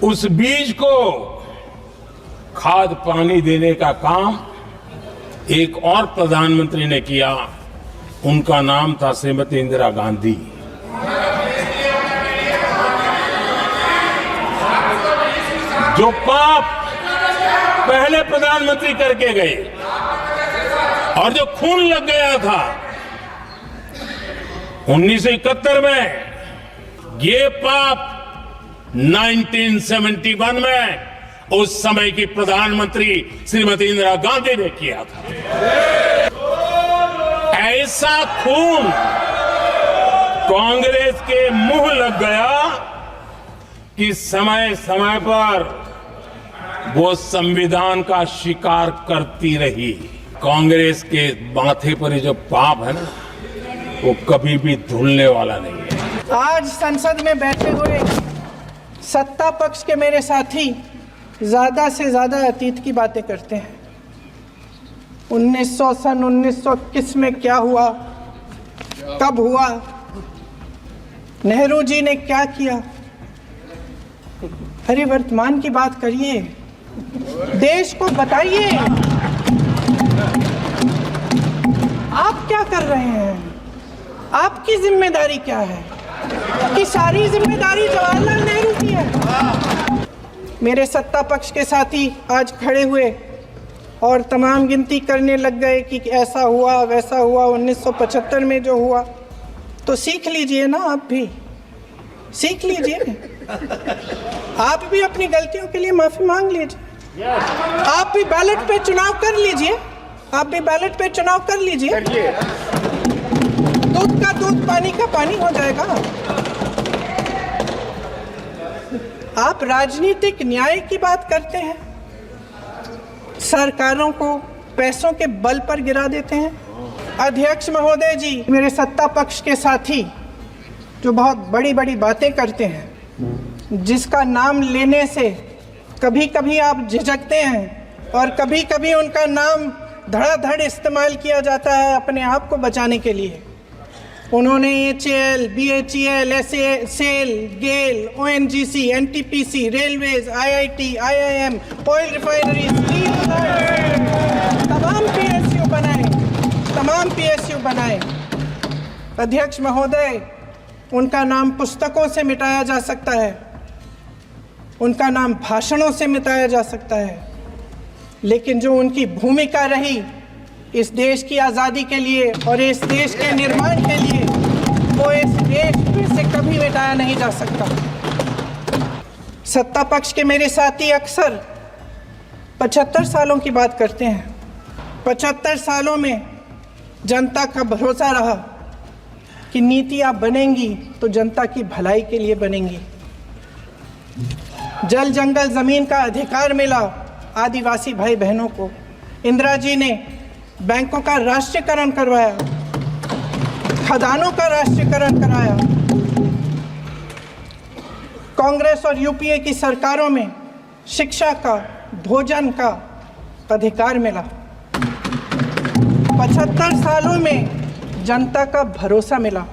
उस बीज को खाद पानी देने का काम एक और प्रधानमंत्री ने किया। उनका नाम था श्रीमती इंदिरा गांधी। जो पाप पहले प्रधानमंत्री करके गए और जो खून लग गया था 1971 में, ये पाप 1971 में उस समय की प्रधानमंत्री श्रीमती इंदिरा गांधी ने किया था। ऐसा खून कांग्रेस के मुंह लग गया कि समय समय पर वो संविधान का शिकार करती रही। कांग्रेस के माथे पर ये जो पाप है ना, वो कभी भी धुलने वाला नहीं है। आज संसद में बैठे हुए सत्ता पक्ष के मेरे साथी ज्यादा से ज्यादा अतीत की बातें करते हैं। 1921 में क्या हुआ, कब हुआ, नेहरू जी ने क्या किया। अरे वर्तमान की बात करिए, देश को बताइए आप क्या कर रहे हैं, आपकी जिम्मेदारी क्या है, कि सारी जिम्मेदारी जवाहरलाल नेहरू की है। मेरे सत्ता पक्ष के साथी आज खड़े हुए और तमाम गिनती करने लग गए कि ऐसा हुआ वैसा हुआ 1975 में जो हुआ। तो सीख लीजिए ना, आप भी सीख लीजिए, आप भी अपनी गलतियों के लिए माफी मांग लीजिए। आप भी बैलेट पे चुनाव कर लीजिए, आप भी बैलेट पे चुनाव कर लीजिए। दूध का दूध, पानी का पानी हो जाएगा। आप राजनीतिक न्याय की बात करते हैं, सरकारों को पैसों के बल पर गिरा देते हैं। अध्यक्ष महोदय जी, मेरे सत्ता पक्ष के साथी जो बहुत बड़ी बड़ी बातें करते हैं, जिसका नाम लेने से कभी कभी आप झिझकते हैं और कभी कभी उनका नाम धड़ाधड़ इस्तेमाल किया जाता है अपने आप को बचाने के लिए। उन्होंने HAL, BHEL, SAIL, गेल, ONGC, NTPC, railways, IIT, IIM, oil refinery, तमाम PSU बनाए। अध्यक्ष महोदय, उनका नाम पुस्तकों से मिटाया जा सकता है, उनका नाम भाषणों से मिटाया जा सकता है, लेकिन जो उनकी भूमिका रही इस देश की आज़ादी के लिए और इस देश के निर्माण के लिए, वो इस देश में से कभी मिटाया नहीं जा सकता। सत्ता पक्ष के मेरे साथी अक्सर 75 सालों की बात करते हैं। 75 सालों में जनता का भरोसा रहा कि नीतियाँ बनेंगी तो जनता की भलाई के लिए बनेंगी। जल जंगल ज़मीन का अधिकार मिला आदिवासी भाई बहनों को। इंदिरा जी ने बैंकों का राष्ट्रीयकरण करवाया, खदानों का राष्ट्रीयकरण कराया। कांग्रेस और यूपीए की सरकारों में शिक्षा का, भोजन का अधिकार मिला। 75 सालों में जनता का भरोसा मिला।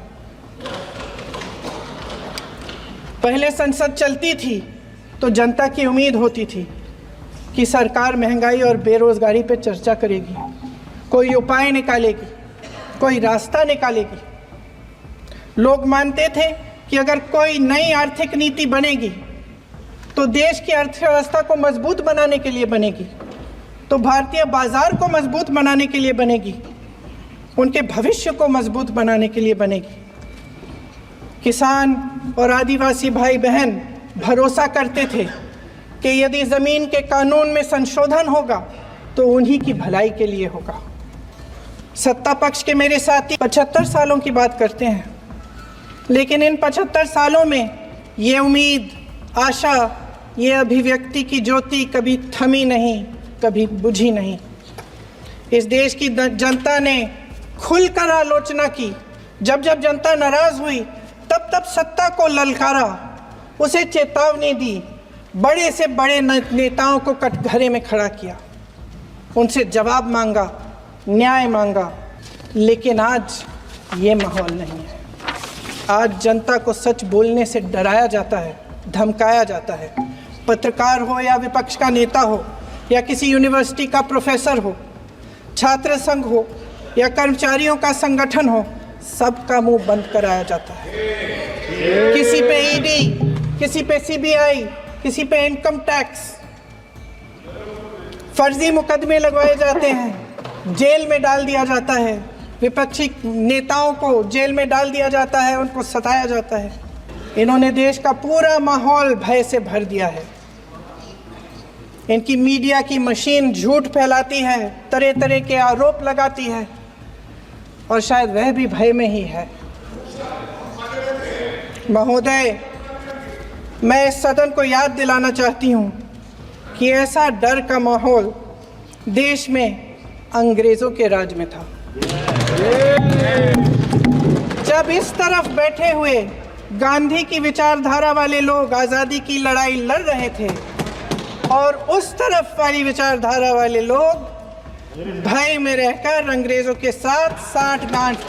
पहले संसद चलती थी तो जनता की उम्मीद होती थी कि सरकार महंगाई और बेरोजगारी पर चर्चा करेगी, कोई उपाय निकालेगी, कोई रास्ता निकालेगी। लोग मानते थे कि अगर कोई नई आर्थिक नीति बनेगी तो देश की अर्थव्यवस्था को मजबूत बनाने के लिए बनेगी, तो भारतीय बाजार को मजबूत बनाने के लिए बनेगी, उनके भविष्य को मजबूत बनाने के लिए बनेगी। किसान और आदिवासी भाई बहन भरोसा करते थे कि यदि ज़मीन के कानून में संशोधन होगा तो उन्हीं की भलाई के लिए होगा। सत्ता पक्ष के मेरे साथी 75 सालों की बात करते हैं, लेकिन इन 75 सालों में ये उम्मीद, आशा, ये अभिव्यक्ति की ज्योति कभी थमी नहीं, कभी बुझी नहीं। इस देश की जनता ने खुलकर आलोचना की। जब जब जनता नाराज हुई तब तब सत्ता को ललकारा, उसे चेतावनी दी, बड़े से बड़े नेताओं को कटघरे में खड़ा किया, उनसे जवाब मांगा, न्याय मांगा। लेकिन आज ये माहौल नहीं है। आज जनता को सच बोलने से डराया जाता है, धमकाया जाता है। पत्रकार हो या विपक्ष का नेता हो या किसी यूनिवर्सिटी का प्रोफेसर हो, छात्र संघ हो या कर्मचारियों का संगठन हो, सबका मुंह बंद कराया जाता है। किसी पे ईडी, किसी पे सीबीआई, किसी पे इनकम टैक्स, फर्जी मुकदमे लगवाए जाते हैं, जेल में डाल दिया जाता है, विपक्षी नेताओं को जेल में डाल दिया जाता है, उनको सताया जाता है। इन्होंने देश का पूरा माहौल भय से भर दिया है। इनकी मीडिया की मशीन झूठ फैलाती है, तरह तरह के आरोप लगाती है और शायद वह भी भय में ही है। महोदय, मैं इस सदन को याद दिलाना चाहती हूँ कि ऐसा डर का माहौल देश में अंग्रेजों के राज में था। जब इस तरफ बैठे हुए गांधी की विचारधारा वाले लोग आज़ादी की लड़ाई लड़ रहे थे और उस तरफ वाली विचारधारा वाले लोग भय में रहकर अंग्रेजों के साथ साठ गांठ